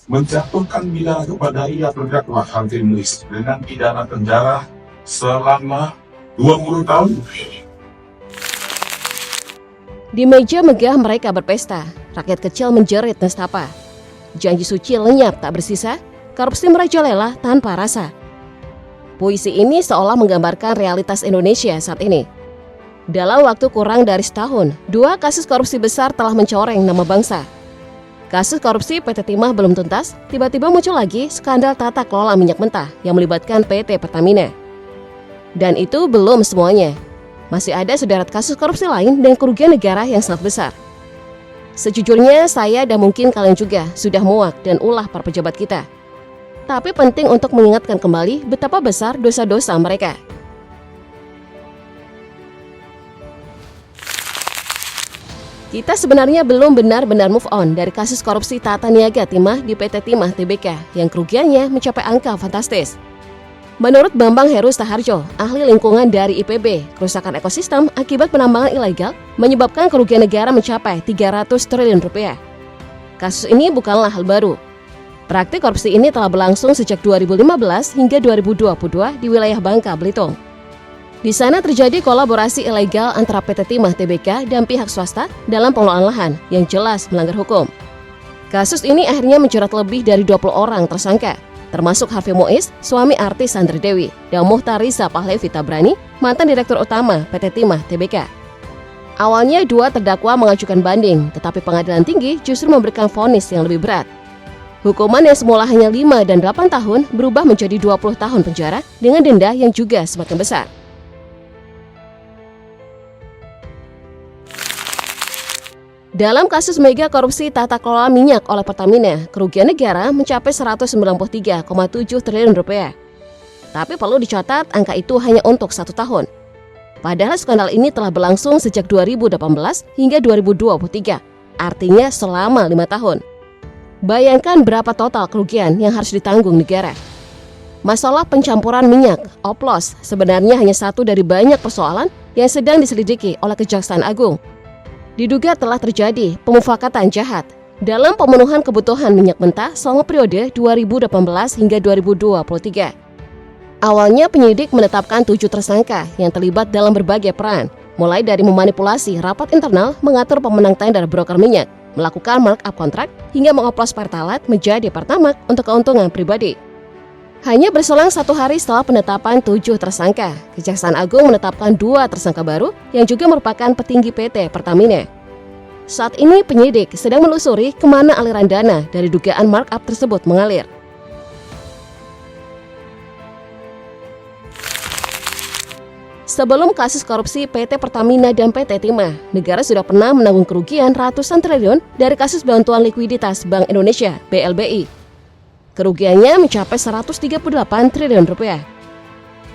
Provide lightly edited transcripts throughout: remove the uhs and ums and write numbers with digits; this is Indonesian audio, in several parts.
menjatuhkan pidana kepada ia terdakwa Harvey Muiz dengan pidana penjara selama 20 tahun. Di meja megah mereka berpesta, rakyat kecil menjerit nestapa. Janji suci lenyap tak bersisa, korupsi merajalela tanpa rasa. Puisi ini seolah menggambarkan realitas Indonesia saat ini. Dalam waktu kurang dari setahun, 2 kasus korupsi besar telah mencoreng nama bangsa. Kasus korupsi PT Timah belum tuntas, tiba-tiba muncul lagi skandal tata kelola minyak mentah yang melibatkan PT Pertamina. Dan itu belum semuanya. Masih ada sederet kasus korupsi lain dan kerugian negara yang sangat besar. Sejujurnya saya dan mungkin kalian juga sudah muak dan ulah para pejabat kita. Tapi penting untuk mengingatkan kembali betapa besar dosa-dosa mereka. Kita sebenarnya belum benar-benar move on dari kasus korupsi tata niaga timah di PT Timah Tbk yang kerugiannya mencapai angka fantastis. Menurut Bambang Heru Staharjo, ahli lingkungan dari IPB, kerusakan ekosistem akibat penambangan ilegal menyebabkan kerugian negara mencapai 300 triliun rupiah. Kasus ini bukanlah hal baru. Praktik korupsi ini telah berlangsung sejak 2015 hingga 2022 di wilayah Bangka Belitung. Di sana terjadi kolaborasi ilegal antara PT Timah Tbk dan pihak swasta dalam pengelolaan lahan yang jelas melanggar hukum. Kasus ini akhirnya menjerat lebih dari 20 orang tersangka, termasuk Harvey Muiz, suami artis Sandra Dewi, dan Muhtariza Pahlevi Tabrani, mantan Direktur Utama PT Timah Tbk. Awalnya 2 terdakwa mengajukan banding, tetapi pengadilan tinggi justru memberikan vonis yang lebih berat. Hukuman yang semula hanya 5 dan 8 tahun berubah menjadi 20 tahun penjara dengan denda yang juga semakin besar. Dalam kasus mega korupsi tata kelola minyak oleh Pertamina, kerugian negara mencapai 193,7 triliun rupiah. Tapi perlu dicatat angka itu hanya untuk 1 tahun. Padahal skandal ini telah berlangsung sejak 2018 hingga 2023, artinya selama 5 tahun. Bayangkan berapa total kerugian yang harus ditanggung negara. Masalah pencampuran minyak, oplos, sebenarnya hanya satu dari banyak persoalan yang sedang diselidiki oleh Kejaksaan Agung. Diduga telah terjadi pemufakatan jahat dalam pemenuhan kebutuhan minyak mentah selama periode 2018 hingga 2023. Awalnya penyidik menetapkan 7 tersangka yang terlibat dalam berbagai peran, mulai dari memanipulasi rapat internal mengatur pemenang tender broker minyak, melakukan markup kontrak, hingga mengoplos Pertalite menjadi Pertamax untuk keuntungan pribadi. Hanya berselang 1 hari setelah penetapan 7 tersangka, Kejaksaan Agung menetapkan 2 tersangka baru yang juga merupakan petinggi PT Pertamina. Saat ini penyidik sedang menelusuri kemana aliran dana dari dugaan markup tersebut mengalir. Sebelum kasus korupsi PT Pertamina dan PT Timah, negara sudah pernah menanggung kerugian ratusan triliun dari kasus bantuan likuiditas Bank Indonesia (BLBI). Kerugiannya mencapai 138 triliun rupiah.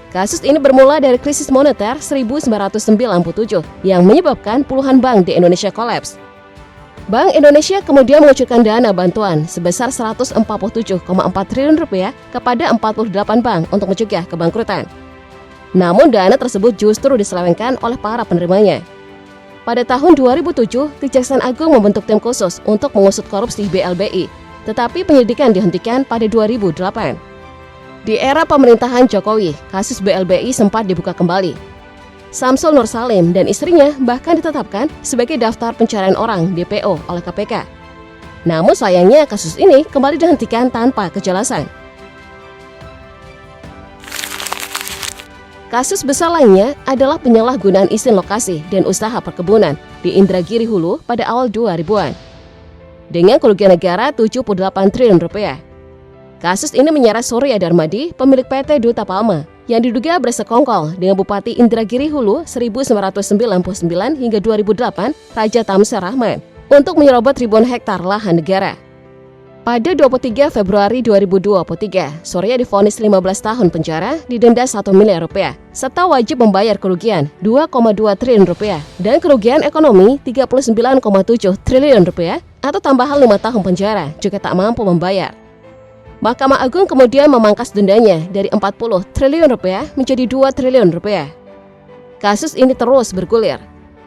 Kasus ini bermula dari krisis moneter 1997 yang menyebabkan puluhan bank di Indonesia kolaps. Bank Indonesia kemudian mengucurkan dana bantuan sebesar 147,4 triliun rupiah kepada 48 bank untuk mencegah kebangkrutan. Namun dana tersebut justru diselewengkan oleh para penerimanya. Pada tahun 2007, Kejaksaan Agung membentuk tim khusus untuk mengusut korupsi BLBI. Tetapi penyelidikan dihentikan pada 2008. Di era pemerintahan Jokowi, kasus BLBI sempat dibuka kembali. Samsul Nur Salim dan istrinya bahkan ditetapkan sebagai daftar pencarian orang DPO oleh KPK. Namun sayangnya kasus ini kembali dihentikan tanpa kejelasan. Kasus besar lainnya adalah penyalahgunaan izin lokasi dan usaha perkebunan di Indragiri Hulu pada awal 2000-an. Dengan kerugian negara 78 triliun rupiah. Kasus ini menyeret Surya Darmadi, pemilik PT Duta Palma, yang diduga bersekongkol dengan Bupati Indragiri Hulu 1999 hingga 2008, Raja Tamsir Rahman, untuk menyerobot ribuan hektar lahan negara. Pada 23 Februari 2023, Surya divonis 15 tahun penjara, didenda 1 miliar rupiah, serta wajib membayar kerugian 2,2 triliun rupiah dan kerugian ekonomi 39,7 triliun rupiah atau tambahan 5 tahun penjara jika tak mampu membayar. Mahkamah Agung kemudian memangkas dendanya dari 40 triliun rupiah menjadi 2 triliun rupiah. Kasus ini terus bergulir.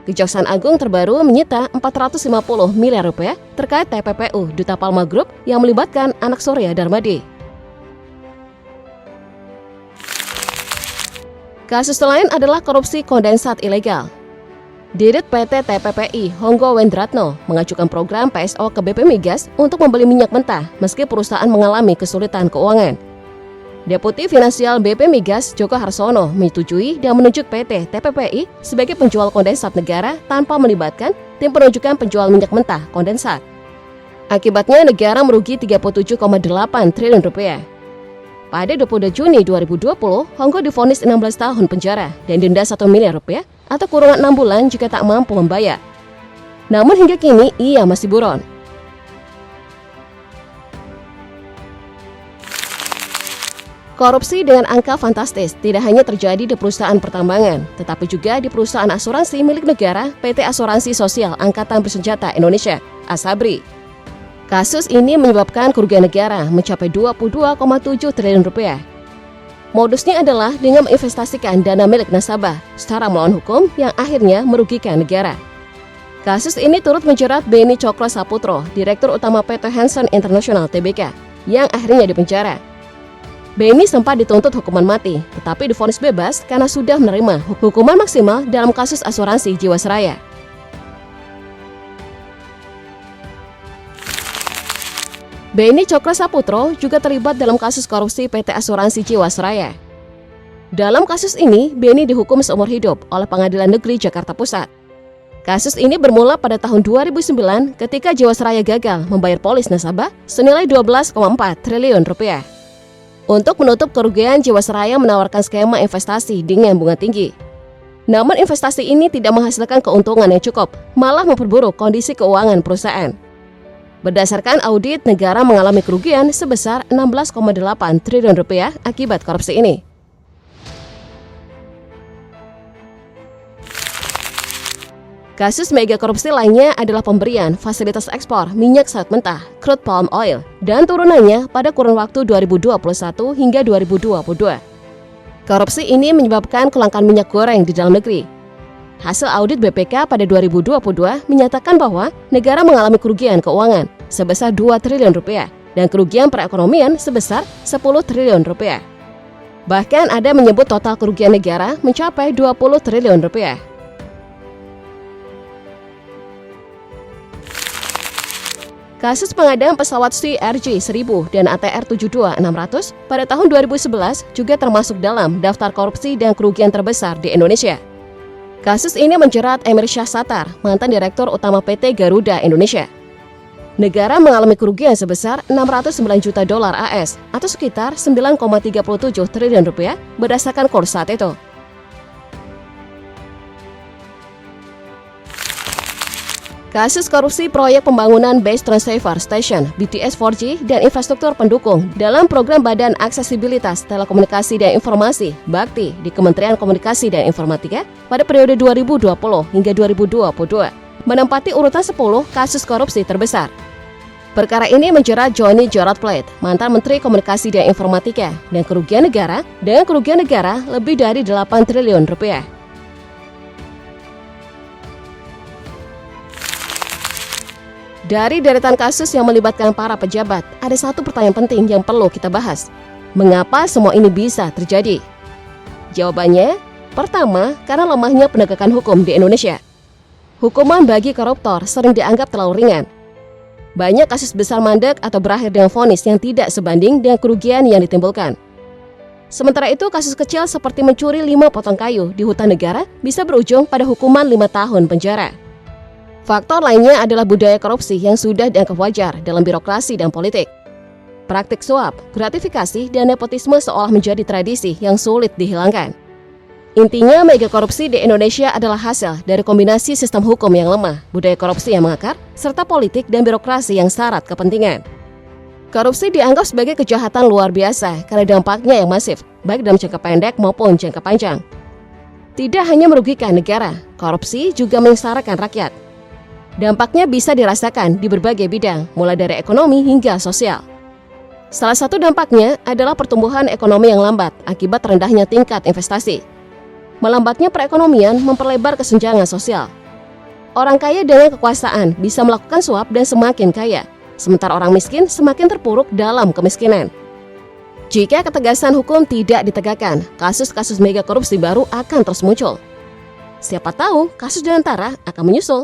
Kejaksaan Agung terbaru menyita 450 miliar rupiah terkait TPPU Duta Palma Group yang melibatkan anak Surya Darmadi. Kasus lain adalah korupsi kondensat ilegal. Dirut PT TPPI Honggo Wendratno mengajukan program PSO ke BP Migas untuk membeli minyak mentah meski perusahaan mengalami kesulitan keuangan. Deputi Finansial BP Migas Joko Harsono menyetujui dan menunjuk PT TPPI sebagai penjual kondensat negara tanpa melibatkan tim penunjukan penjual minyak mentah kondensat. Akibatnya negara merugi 37,8 triliun rupiah. Pada 22 Juni 2020, Honggo divonis 16 tahun penjara dan denda 1 miliar rupiah atau kurungan 6 bulan jika tak mampu membayar. Namun hingga kini ia masih buron. Korupsi dengan angka fantastis tidak hanya terjadi di perusahaan pertambangan, tetapi juga di perusahaan asuransi milik negara PT Asuransi Sosial Angkatan Bersenjata Indonesia, ASABRI. Kasus ini menyebabkan kerugian negara mencapai 22,7 triliun rupiah. Modusnya adalah dengan menginvestasikan dana milik nasabah secara melawan hukum yang akhirnya merugikan negara. Kasus ini turut menjerat Beni Cokro Saputro, Direktur Utama PT Hansen International Tbk, yang akhirnya dipenjara. Beni sempat dituntut hukuman mati, tetapi divonis bebas karena sudah menerima hukuman maksimal dalam kasus asuransi Jiwasraya. Beni Cokro Saputro juga terlibat dalam kasus korupsi PT Asuransi Jiwasraya. Dalam kasus ini, Beni dihukum seumur hidup oleh Pengadilan Negeri Jakarta Pusat. Kasus ini bermula pada tahun 2009 ketika Jiwasraya gagal membayar polis nasabah senilai 12,4 triliun rupiah. Untuk menutup kerugian, Jiwasraya menawarkan skema investasi dengan bunga tinggi. Namun investasi ini tidak menghasilkan keuntungan yang cukup, malah memperburuk kondisi keuangan perusahaan. Berdasarkan audit, negara mengalami kerugian sebesar 16,8 triliun rupiah akibat korupsi ini. Kasus mega korupsi lainnya adalah pemberian fasilitas ekspor minyak sawit mentah, crude palm oil, dan turunannya pada kurun waktu 2021 hingga 2022. Korupsi ini menyebabkan kelangkaan minyak goreng di dalam negeri. Hasil audit BPK pada 2022 menyatakan bahwa negara mengalami kerugian keuangan sebesar 2 triliun rupiah dan kerugian perekonomian sebesar 10 triliun rupiah. Bahkan ada menyebut total kerugian negara mencapai 20 triliun rupiah. Kasus pengadaan pesawat CRJ-1000 dan ATR-72-600 pada tahun 2011 juga termasuk dalam daftar korupsi dan kerugian terbesar di Indonesia. Kasus ini menjerat Emir Syahsatar, mantan Direktur Utama PT Garuda Indonesia. Negara mengalami kerugian sebesar 609 juta dolar AS atau sekitar 9,37 triliun rupiah berdasarkan kurs saat itu. Kasus korupsi proyek pembangunan Base Transceiver Station BTS 4G dan infrastruktur pendukung dalam program Badan Aksesibilitas Telekomunikasi dan Informasi (BAKTI) di Kementerian Komunikasi dan Informatika pada periode 2020 hingga 2022 menempati urutan 10 kasus korupsi terbesar. Perkara ini menjerat Johnny Gerard Plate, mantan Menteri Komunikasi dan Informatika, dan kerugian negara lebih dari 8 triliun rupiah. Dari deretan kasus yang melibatkan para pejabat, ada satu pertanyaan penting yang perlu kita bahas. Mengapa semua ini bisa terjadi? Jawabannya, pertama, karena lemahnya penegakan hukum di Indonesia. Hukuman bagi koruptor sering dianggap terlalu ringan. Banyak kasus besar mandek atau berakhir dengan vonis yang tidak sebanding dengan kerugian yang ditimbulkan. Sementara itu, kasus kecil seperti mencuri 5 potong kayu di hutan negara bisa berujung pada hukuman 5 tahun penjara. Faktor lainnya adalah budaya korupsi yang sudah dianggap wajar dalam birokrasi dan politik. Praktik suap, gratifikasi, dan nepotisme seolah menjadi tradisi yang sulit dihilangkan. Intinya, mega korupsi di Indonesia adalah hasil dari kombinasi sistem hukum yang lemah, budaya korupsi yang mengakar, serta politik dan birokrasi yang syarat kepentingan. Korupsi dianggap sebagai kejahatan luar biasa karena dampaknya yang masif, baik dalam jangka pendek maupun jangka panjang. Tidak hanya merugikan negara, korupsi juga menyengsarakan rakyat. Dampaknya bisa dirasakan di berbagai bidang, mulai dari ekonomi hingga sosial. Salah satu dampaknya adalah pertumbuhan ekonomi yang lambat akibat rendahnya tingkat investasi. Melambatnya perekonomian memperlebar kesenjangan sosial. Orang kaya dengan kekuasaan bisa melakukan suap dan semakin kaya, sementara orang miskin semakin terpuruk dalam kemiskinan. Jika ketegasan hukum tidak ditegakkan, kasus-kasus mega korupsi baru akan terus muncul. Siapa tahu kasus Danantara akan menyusul.